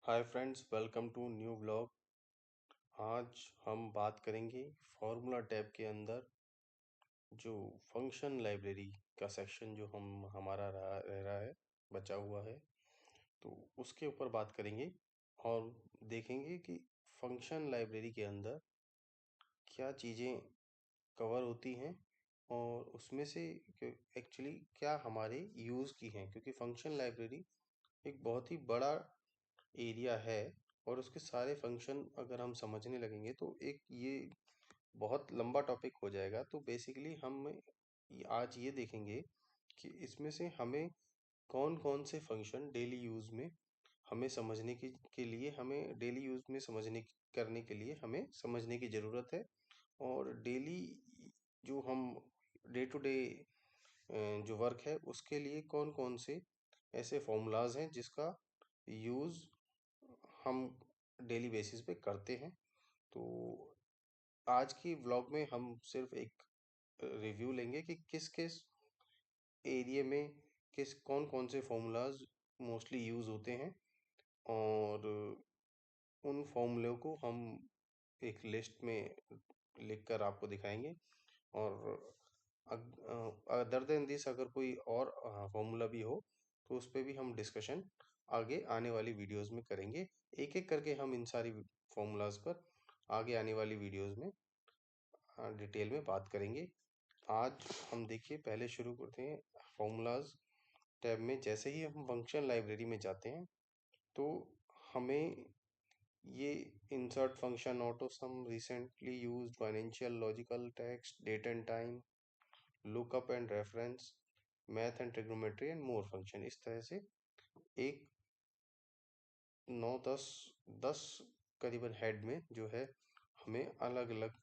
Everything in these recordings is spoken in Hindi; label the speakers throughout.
Speaker 1: Hi friends, welcome to new blog. आज हम बात करेंगे फॉर्मूला टैब के अंदर जो फंक्शन लाइब्रेरी का सेक्शन जो हमारा रह रहा है, बचा हुआ है, तो उसके ऊपर बात करेंगे और देखेंगे कि फंक्शन लाइब्रेरी के अंदर क्या चीज़ें कवर होती हैं और उसमें से एक्चुअली क्या हमारे यूज़ की हैं, क्योंकि फंक्शन लाइब्रेरी एक बहुत ही बड़ा एरिया है और उसके सारे फंक्शन अगर हम समझने लगेंगे तो एक ये बहुत लंबा टॉपिक हो जाएगा। तो बेसिकली हम आज ये देखेंगे कि इसमें से हमें कौन कौन से फंक्शन डेली यूज़ में हमें समझने के लिए हमें डेली यूज़ में करने के लिए हमें समझने की ज़रूरत है। और डेली जो हम डे टू डे जो वर्क है उसके लिए कौन कौन से ऐसे फॉर्मूलाज हैं जिसका यूज़ हम डेली बेसिस पे करते हैं। तो आज की व्लॉग में हम सिर्फ एक रिव्यू लेंगे कि किस किस एरिया में किस कौन कौन से फॉर्मूलाज मोस्टली यूज़ होते हैं, और उन फॉर्मूलों को हम एक लिस्ट में लिखकर आपको दिखाएंगे। और अदर देन दिस अगर कोई और फॉर्मूला भी हो तो उस पर भी हम डिस्कशन आगे आने वाली वीडियोस में करेंगे। एक एक करके हम इन सारी फॉर्मूलाज पर आगे आने वाली वीडियोस में डिटेल में बात करेंगे। आज हम देखिए पहले शुरू करते हैं फॉर्मूलाज टैब में। जैसे ही हम फंक्शन लाइब्रेरी में जाते हैं तो हमें ये insert function, auto sum, recently used, financial, logical, text, date and time, lookup and reference, math and trigonometry and more function, इस तरह से एक 9 10 करीबन हेड में जो है हमें अलग अलग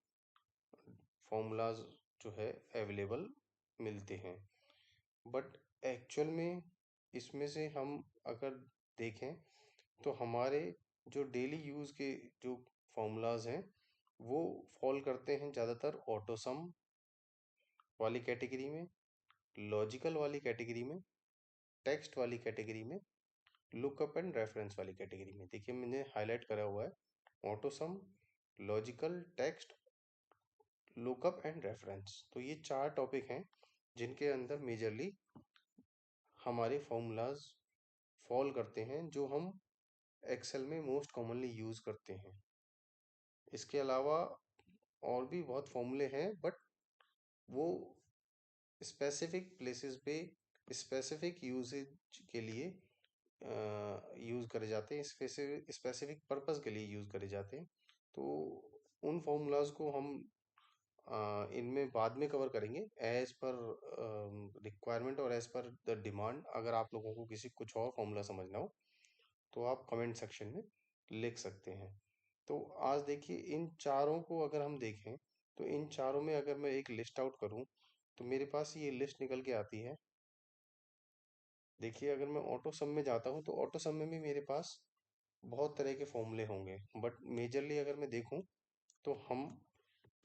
Speaker 1: फॉर्मूलाज जो है अवेलेबल मिलते हैं। बट एक्चुअल में इसमें से हम अगर देखें तो हमारे जो डेली यूज़ के जो फॉर्मूलाज हैं वो फॉल करते हैं ज़्यादातर ऑटो सम वाली कैटेगरी में, लॉजिकल वाली कैटेगरी में, टेक्स्ट वाली कैटेगरी में, लुकअप एंड रेफरेंस वाली कैटेगरी में। देखिए मैंने हाईलाइट करा हुआ है auto some, logical, text, lookup and reference. तो ये चार टॉपिक हैं जिनके अंदर मेजरली हमारे फॉर्मूलाज फॉल करते हैं, जो हम एक्सेल में मोस्ट कॉमनली यूज़ करते हैं। इसके अलावा और भी बहुत फॉर्मूले हैं, बट वो स्पेसिफिक प्लेसेस पे स्पेसिफिक यूजेज के लिए यूज़ करे जाते हैं, स्पेसिफिक पर्पस के लिए यूज़ करे जाते हैं। तो उन फॉर्मूलाज को हम इनमें बाद में कवर करेंगे एज पर रिक्वायरमेंट और एज पर द डिमांड। अगर आप लोगों को किसी कुछ और फॉर्मूला समझना हो तो आप कमेंट सेक्शन में लिख सकते हैं। तो आज देखिए इन चारों को अगर हम देखें तो इन चारों में अगर मैं एक लिस्ट आउट करूं तो मेरे पास ये लिस्ट निकल के आती है। देखिए अगर मैं ऑटो सम में जाता हूं तो ऑटो सम में भी मेरे पास बहुत तरह के फॉर्मूले होंगे, बट मेजरली अगर मैं देखूं तो हम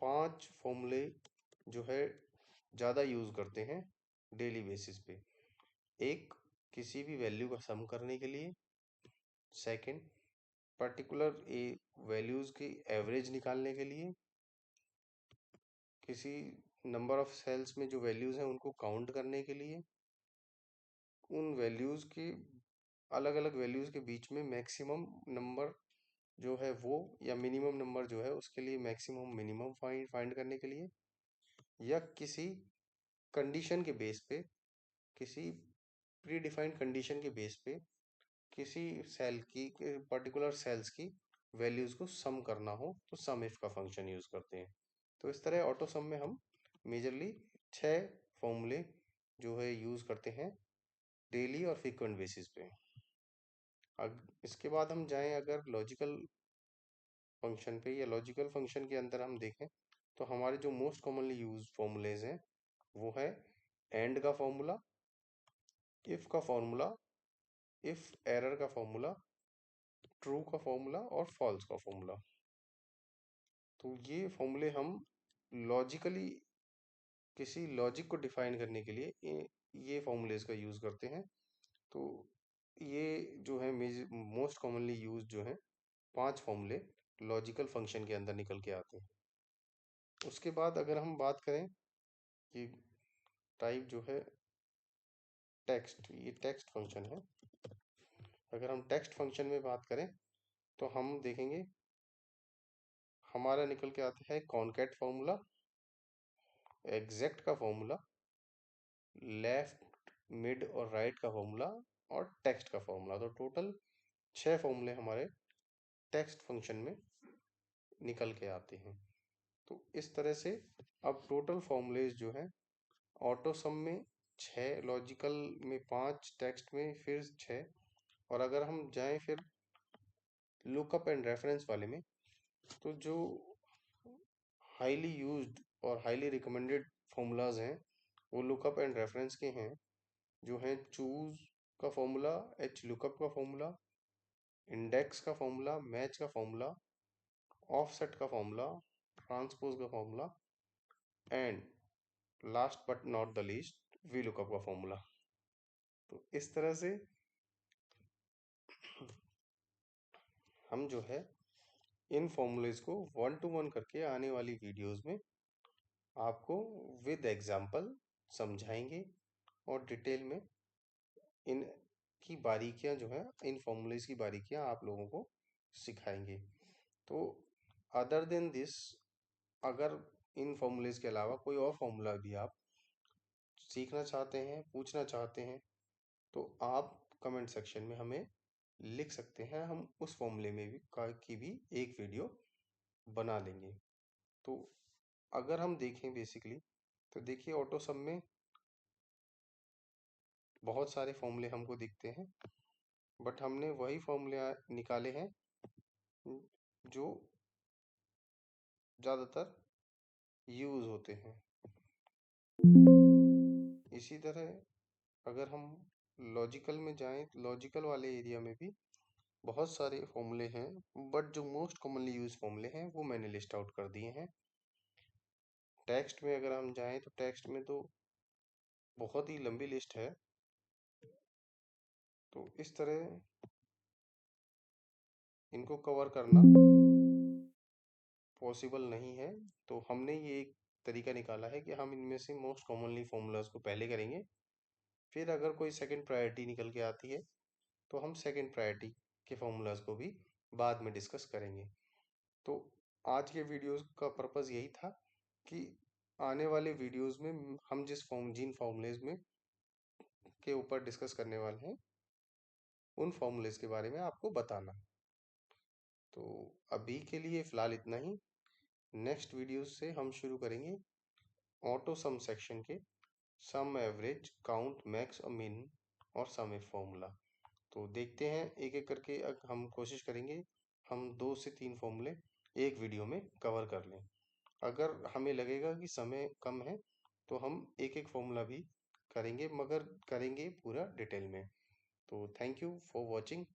Speaker 1: 5 फॉर्मूले जो है ज़्यादा यूज़ करते हैं डेली बेसिस पे। एक, किसी भी वैल्यू का सम करने के लिए। सेकंड, पर्टिकुलर ए वैल्यूज़ की एवरेज निकालने के लिए। किसी नंबर ऑफ सेल्स में जो वैल्यूज़ हैं उनको काउंट करने के लिए। उन वैल्यूज़ की अलग अलग वैल्यूज़ के बीच में मैक्सिमम नंबर जो है वो, या मिनिमम नंबर जो है उसके लिए मैक्सिमम मिनिमम फाइंड करने के लिए। या किसी कंडीशन के बेस पे, किसी प्री डिफाइंड कंडीशन के बेस पे किसी सेल की पर्टिकुलर सेल्स की वैल्यूज़ को सम करना हो तो सम इफ का फंक्शन यूज़ करते हैं। तो इस तरह ऑटो सम में हम मेजरली 6 फॉर्मूले जो है यूज़ करते हैं डेली और फ्रीक्वेंट बेसिस पे। अब इसके बाद हम जाएं अगर लॉजिकल फंक्शन पे, या लॉजिकल फंक्शन के अंदर हम देखें तो हमारे जो मोस्ट कॉमनली यूज फॉर्मूलेज हैं वो है एंड का फॉर्मूला, इफ का फॉर्मूला, इफ एरर का फॉर्मूला, ट्रू का फॉर्मूला और फॉल्स का फॉर्मूला। तो ये फॉर्मूले हम लॉजिकली किसी लॉजिक को डिफाइन करने के लिए ये फॉर्मूलेज का यूज़ करते हैं। तो ये जो है मोस्ट कॉमनली यूज जो है 5 फॉर्मूले लॉजिकल फंक्शन के अंदर निकल के आते हैं। उसके बाद अगर हम बात करें कि टाइप जो है टेक्स्ट, ये टेक्स्ट फंक्शन है। अगर हम टेक्स्ट फंक्शन में बात करें तो हम देखेंगे हमारा निकल के आता है कॉनकैट फॉर्मूला, एग्जैक्ट का फॉर्मूला, लेफ्ट मिड और राइट का फॉर्मूला और टेक्स्ट का फॉर्मूला। तो टोटल 6 फॉर्मूले हमारे टेक्स्ट फंक्शन में निकल के आते हैं। तो इस तरह से अब टोटल फॉर्मूलेज जो है ऑटो सम में 6, लॉजिकल में 5, टेक्स्ट में फिर 6, और अगर हम जाएं फिर लुकअप एंड रेफरेंस वाले में, तो जो हाईली यूज्ड और हाईली रिकमेंडेड फॉर्मूलाज हैं वो लुकअप एंड रेफरेंस के हैं, जो हैं चूज का फॉर्मूला, एच लुकअप का फॉर्मूला, इंडेक्स का फॉर्मूला, मैच का फॉर्मूला, ऑफसेट का फॉर्मूला, ट्रांसपोज का formula and last but not the least V lookup का फॉर्मूला। तो इस तरह से हम जो है इन फॉर्मूलेज को 1 to 1 करके आने वाली वीडियोस में आपको विद एग्जांपल समझाएंगे और डिटेल में इन की बारीकियां जो है, इन फॉर्मूलेज की बारीकियां आप लोगों को सिखाएंगे। तो अदर देन दिस, अगर इन फॉर्मूलेज के अलावा कोई और फॉर्मूला भी आप सीखना चाहते हैं, पूछना चाहते हैं, तो आप कमेंट सेक्शन में हमें लिख सकते हैं। हम उस फॉर्मूले में भी की भी एक वीडियो बना लेंगे। तो अगर हम देखें बेसिकली, तो देखिए ऑटो सम में बहुत सारे फॉर्मूले हमको दिखते हैं, बट हमने वही फॉर्मूले निकाले हैं जो ज़्यादातर यूज होते हैं। इसी तरह अगर हम लॉजिकल में जाएं, लॉजिकल वाले एरिया में भी बहुत सारे फॉर्मूले हैं, बट जो मोस्ट कॉमनली यूज फॉर्मूले हैं वो मैंने लिस्ट आउट कर दिए हैं। टेक्स्ट में अगर हम जाएं तो टेक्स्ट में तो बहुत ही लंबी लिस्ट है, तो इस तरह इनको कवर करना पॉसिबल नहीं है। तो हमने ये एक तरीका निकाला है कि हम इनमें से मोस्ट कॉमनली फॉर्मूलाज को पहले करेंगे, फिर अगर कोई सेकंड प्रायोरिटी निकल के आती है तो हम सेकंड प्रायोरिटी के फॉर्मूलाज को भी बाद में डिस्कस करेंगे। तो आज के वीडियोस का पर्पस यही था कि आने वाले वीडियोस में हम जिन फॉर्मूलेज में के ऊपर डिस्कस करने वाले हैं उन फॉर्मूलेज के बारे में आपको बताना। तो अभी के लिए फ़िलहाल इतना ही। नेक्स्ट वीडियो से हम शुरू करेंगे ऑटो सम सेक्शन के सम, एवरेज, काउंट, मैक्स और मिन और सम इफ फॉर्मूला। तो देखते हैं एक एक करके, हम कोशिश करेंगे हम 2 से 3 फॉर्मूले एक वीडियो में कवर कर लें। अगर हमें लगेगा कि समय कम है तो हम एक एक फॉर्मूला भी करेंगे, मगर करेंगे पूरा डिटेल में। तो थैंक यू फॉर वॉचिंग।